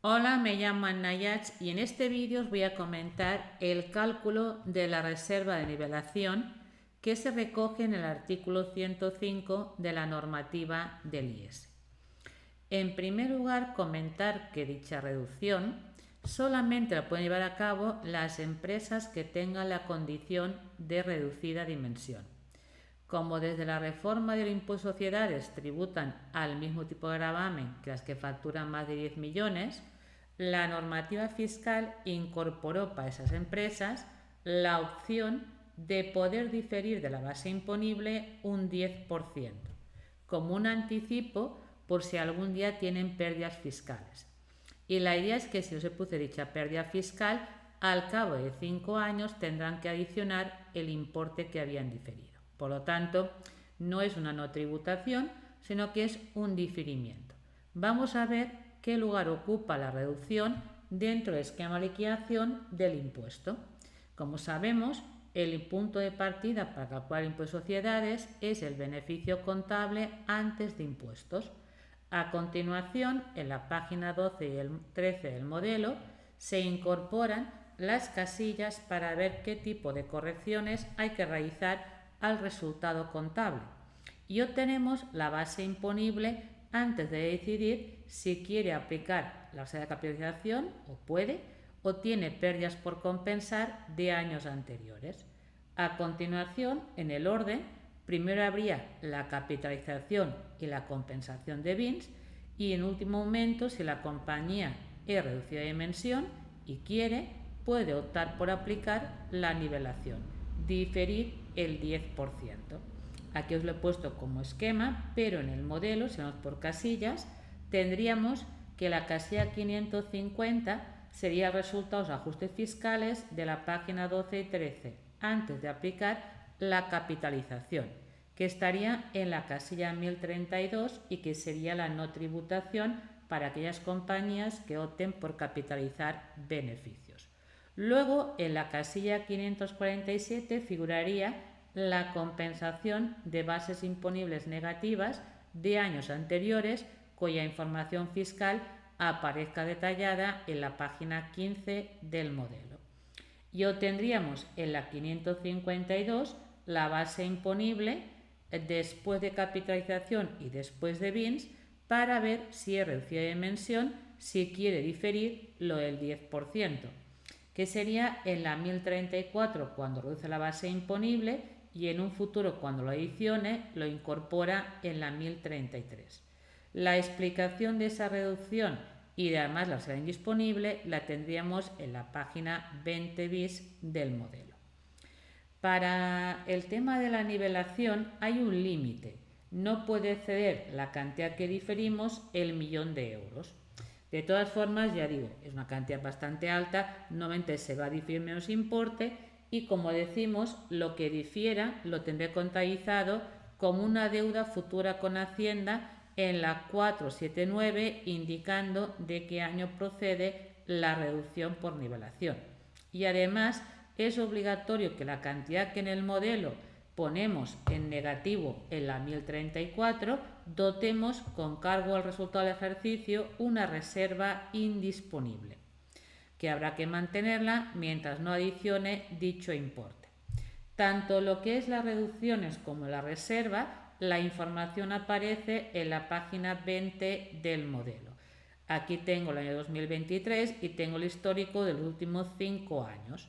Hola, me llamo Nayach y en este vídeo os voy a comentar el cálculo de la reserva de nivelación que se recoge en el artículo 105 de la normativa del IES. En primer lugar, comentar que dicha reducción solamente la pueden llevar a cabo las empresas que tengan la condición de reducida dimensión. Como desde la reforma del impuesto de sociedades tributan al mismo tipo de gravamen que las que facturan más de 10 millones, la normativa fiscal incorporó para esas empresas la opción de poder diferir de la base imponible un 10%, como un anticipo por si algún día tienen pérdidas fiscales. Y la idea es que si no se produce dicha pérdida fiscal, al cabo de 5 años tendrán que adicionar el importe que habían diferido. Por lo tanto, no es una no tributación, sino que es un diferimiento. Vamos a ver qué lugar ocupa la reducción dentro del esquema de liquidación del impuesto. Como sabemos, el punto de partida para calcular el impuesto de sociedades es el beneficio contable antes de impuestos. A continuación, en la página 12 y el 13 del modelo, se incorporan las casillas para ver qué tipo de correcciones hay que realizar al resultado contable. Y obtenemos la base imponible antes de decidir si quiere aplicar la base de capitalización, o puede, o tiene pérdidas por compensar de años anteriores. A continuación, en el orden, primero habría la capitalización y la compensación de bienes y en último momento, si la compañía es reducida de dimensión y quiere, puede optar por aplicar la nivelación, diferir el 10%. Aquí os lo he puesto como esquema, pero en el modelo, si vamos por casillas, tendríamos que la casilla 550 sería el resultado de los ajustes fiscales de la página 12 y 13, antes de aplicar la capitalización, que estaría en la casilla 1032 y que sería la no tributación para aquellas compañías que opten por capitalizar beneficios. Luego, en la casilla 547 figuraría la compensación de bases imponibles negativas de años anteriores cuya información fiscal aparezca detallada en la página 15 del modelo. Y obtendríamos en la 552 la base imponible después de capitalización y después de bienes para ver si es reducida de dimensión, si quiere diferir lo del 10%, que sería en la 1034 cuando reduce la base imponible y en un futuro cuando lo adicione lo incorpora en la 1033. La explicación de esa reducción y de además la reserva indisponible la tendríamos en la página 20 bis del modelo. Para el tema de la nivelación hay un límite, no puede exceder la cantidad que diferimos el 1.000.000 de euros. De todas formas, ya digo, es una cantidad bastante alta, normalmente se va a diferir menos importe y como decimos, lo que difiera lo tendré contabilizado como una deuda futura con Hacienda en la 479 indicando de qué año procede la reducción por nivelación. Y además es obligatorio que la cantidad que en el modelo ponemos en negativo en la 1034 dotemos con cargo al resultado del ejercicio una reserva indisponible, que habrá que mantenerla mientras no adicione dicho importe. Tanto lo que es las reducciones como la reserva, la información aparece en la página 20 del modelo. Aquí tengo el año 2023 y tengo el histórico de los últimos 5 años.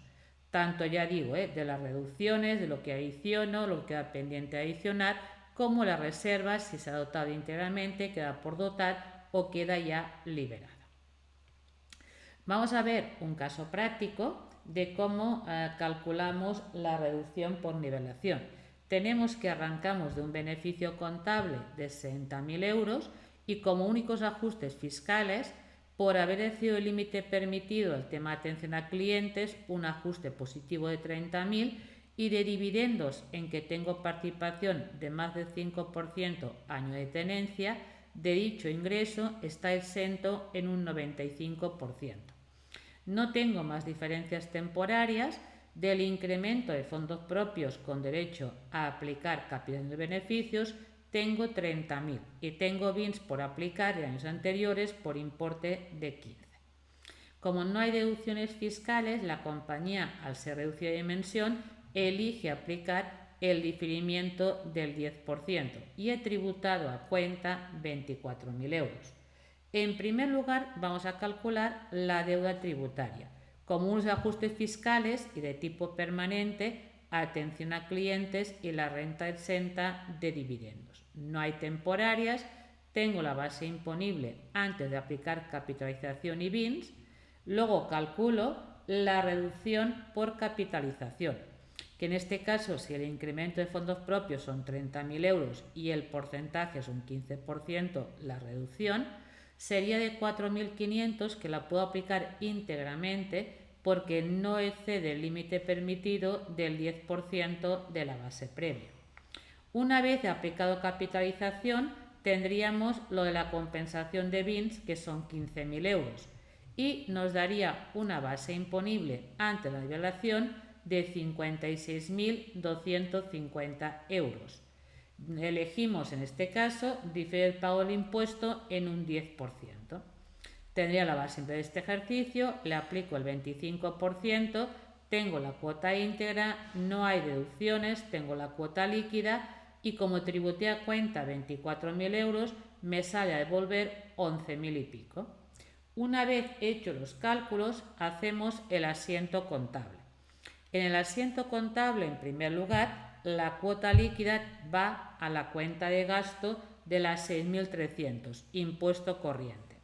Tanto ya digo, de las reducciones, de lo que adiciono, lo que queda pendiente de adicionar, como las reservas, si se ha dotado íntegramente, queda por dotar o queda ya liberada. Vamos a ver un caso práctico de cómo calculamos la reducción por nivelación. Tenemos que arrancamos de un beneficio contable de 60.000 euros y como únicos ajustes fiscales, por haber excedido el límite permitido al tema de atención a clientes, un ajuste positivo de 30.000 y de dividendos en que tengo participación de más del 5% año de tenencia, de dicho ingreso está exento en un 95%. No tengo más diferencias temporarias del incremento de fondos propios con derecho a aplicar capitalización de beneficios, tengo 30.000 y tengo bienes por aplicar de años anteriores por importe de 15. Como no hay deducciones fiscales, la compañía, al ser reducida de dimensión, elige aplicar el diferimiento del 10% y he tributado a cuenta 24.000 euros. En primer lugar, vamos a calcular la deuda tributaria. Como unos ajustes fiscales y de tipo permanente, atención a clientes y la renta exenta de dividendos. No hay temporarias, tengo la base imponible antes de aplicar capitalización y BINs, luego calculo la reducción por capitalización, que en este caso, si el incremento de fondos propios son 30.000 euros y el porcentaje es un 15%, la reducción sería de 4.500, que la puedo aplicar íntegramente porque no excede el límite permitido del 10% de la base previa. Una vez aplicado capitalización, tendríamos lo de la compensación de BINs, que son 15.000 euros, y nos daría una base imponible ante la nivelación de 56.250 euros. Elegimos en este caso diferir el pago del impuesto en un 10%. Tendría la base de este ejercicio, le aplico el 25%, tengo la cuota íntegra, no hay deducciones, tengo la cuota líquida y como tributé a cuenta 24.000 euros, me sale a devolver 11.000 y pico. Una vez hechos los cálculos, hacemos el asiento contable. En el asiento contable, en primer lugar, la cuota líquida va a la cuenta de gasto de las 6.300, impuesto corriente.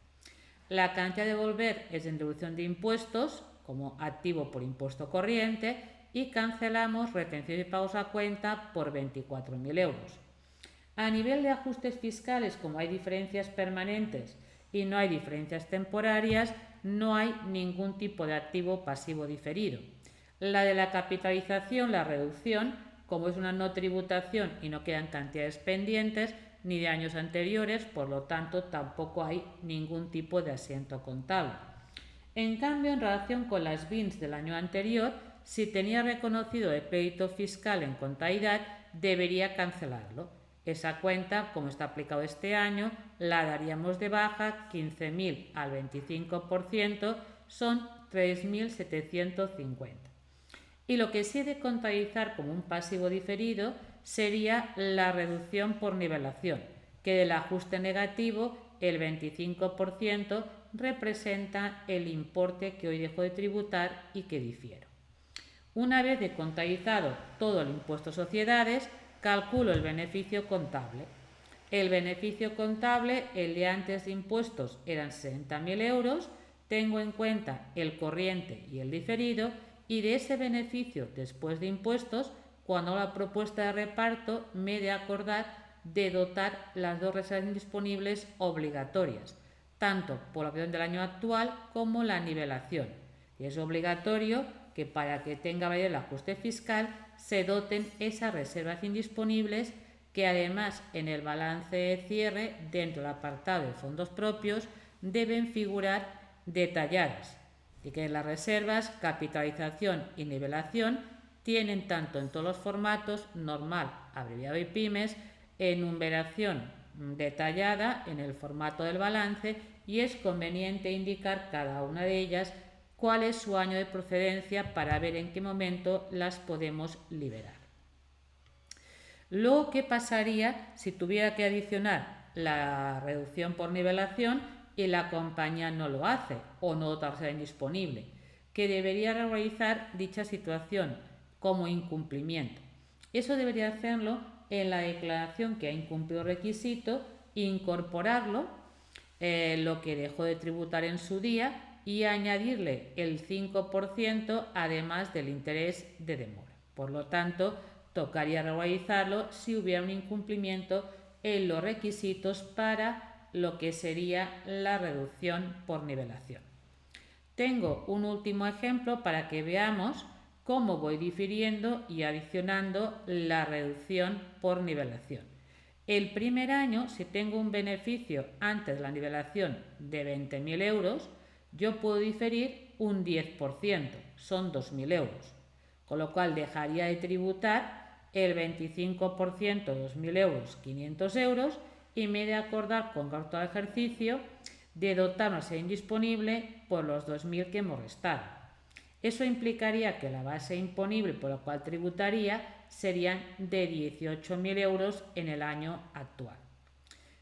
La cantidad de devolver es en deducción de impuestos, como activo por impuesto corriente, y cancelamos retención y pagos a cuenta por 24.000 euros. A nivel de ajustes fiscales, como hay diferencias permanentes y no hay diferencias temporarias, no hay ningún tipo de activo pasivo diferido. La de la capitalización, la reducción, como es una no tributación y no quedan cantidades pendientes ni de años anteriores, por lo tanto tampoco hay ningún tipo de asiento contable. En cambio, en relación con las BINs del año anterior, si tenía reconocido el crédito fiscal en contabilidad, debería cancelarlo. Esa cuenta, como está aplicado este año, la daríamos de baja, 15.000 al 25%, son 3.750. Y lo que sí he de contabilizar como un pasivo diferido sería la reducción por nivelación, que del ajuste negativo el 25% representa el importe que hoy dejo de tributar y que difiero. Una vez de contabilizado todo el impuesto a sociedades, calculo el beneficio contable. El beneficio contable, el de antes de impuestos, eran 60.000 euros, tengo en cuenta el corriente y el diferido, y de ese beneficio después de impuestos, cuando hago la propuesta de reparto, me he de acordar de dotar las dos reservas disponibles obligatorias, tanto por la opción del año actual como la nivelación. Y es obligatorio que para que tenga validez el ajuste fiscal se doten esas reservas indisponibles, que además en el balance de cierre, dentro del apartado de fondos propios, deben figurar detalladas, y que las reservas, capitalización y nivelación tienen tanto en todos los formatos, normal, abreviado y pymes, enumeración detallada en el formato del balance, y es conveniente indicar cada una de ellas cuál es su año de procedencia para ver en qué momento las podemos liberar. Luego, ¿qué pasaría si tuviera que adicionar la reducción por nivelación y la compañía no lo hace o no dota reserva indisponible? Que debería regularizar dicha situación como incumplimiento. Eso debería hacerlo en la declaración que ha incumplido requisito, incorporarlo, lo que dejó de tributar en su día, y añadirle el 5% además del interés de demora. Por lo tanto, tocaría regularizarlo si hubiera un incumplimiento en los requisitos para lo que sería la reducción por nivelación. Tengo un último ejemplo para que veamos cómo voy difiriendo y adicionando la reducción por nivelación. El primer año, si tengo un beneficio antes de la nivelación de 20.000 euros, yo puedo diferir un 10%, son 2.000 euros, con lo cual dejaría de tributar el 25% de 2.000 euros, 500 euros, y me he de acordar con cargo al ejercicio de dotar una reserva indisponible por los 2.000 que hemos restado. Eso implicaría que la base imponible por la cual tributaría serían de 18.000 euros en el año actual.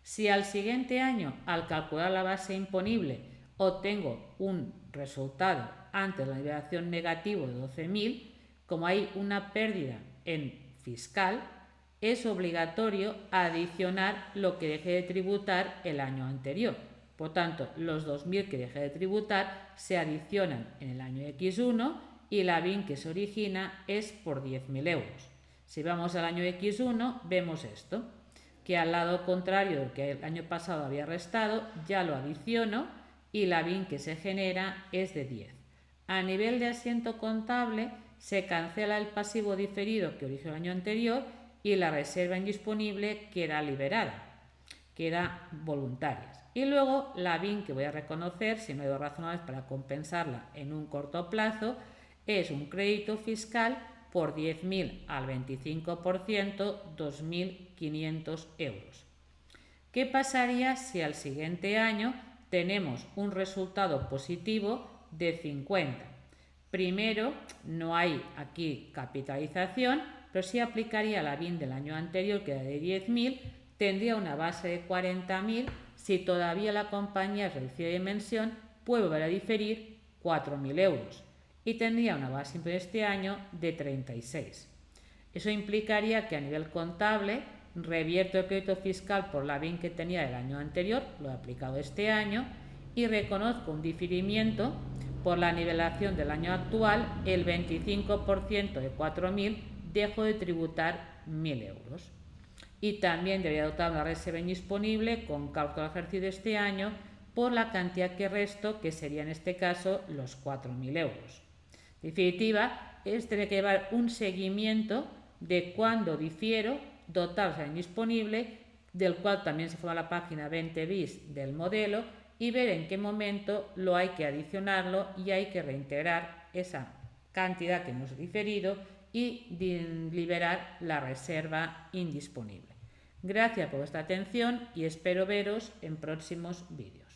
Si al siguiente año, al calcular la base imponible, obtengo un resultado antes de la liberación negativo de 12.000, como hay una pérdida en fiscal, es obligatorio adicionar lo que dejé de tributar el año anterior. Por tanto, los 2.000 que dejé de tributar se adicionan en el año X1 y la BIN que se origina es por 10.000 euros. Si vamos al año X1, vemos esto, que al lado contrario del que el año pasado había restado, ya lo adiciono y la BIN que se genera es de 10. A nivel de asiento contable, se cancela el pasivo diferido que originó el año anterior y la reserva indisponible queda liberada, queda voluntaria. Y luego la BIN que voy a reconocer, si no hay dos razonables para compensarla en un corto plazo, es un crédito fiscal por 10.000 al 25%, 2.500 euros. ¿Qué pasaría si al siguiente año tenemos un resultado positivo de 50? Primero, no hay aquí capitalización, pero sí aplicaría la BIN del año anterior, que era de 10.000, tendría una base de 40.000. Si todavía la compañía es reducida de dimensión, puede volver a diferir 4.000 euros y tendría una base de este año de 36. Eso implicaría que a nivel contable revierto el crédito fiscal por la BIN que tenía el año anterior, lo he aplicado este año, y reconozco un diferimiento por la nivelación del año actual, el 25% de 4.000, dejo de tributar 1.000 euros. Y también debería dotar una reserva indisponible con cálculo de ejercicio de este año por la cantidad que resto, que sería en este caso los 4.000 euros. En definitiva, es tener que llevar un seguimiento de cuándo difiero dotar reserva indisponible, del cual también se forma la página 20 bis del modelo, y ver en qué momento lo hay que adicionarlo y hay que reintegrar esa cantidad que hemos diferido y liberar la reserva indisponible. Gracias por vuestra atención y espero veros en próximos vídeos.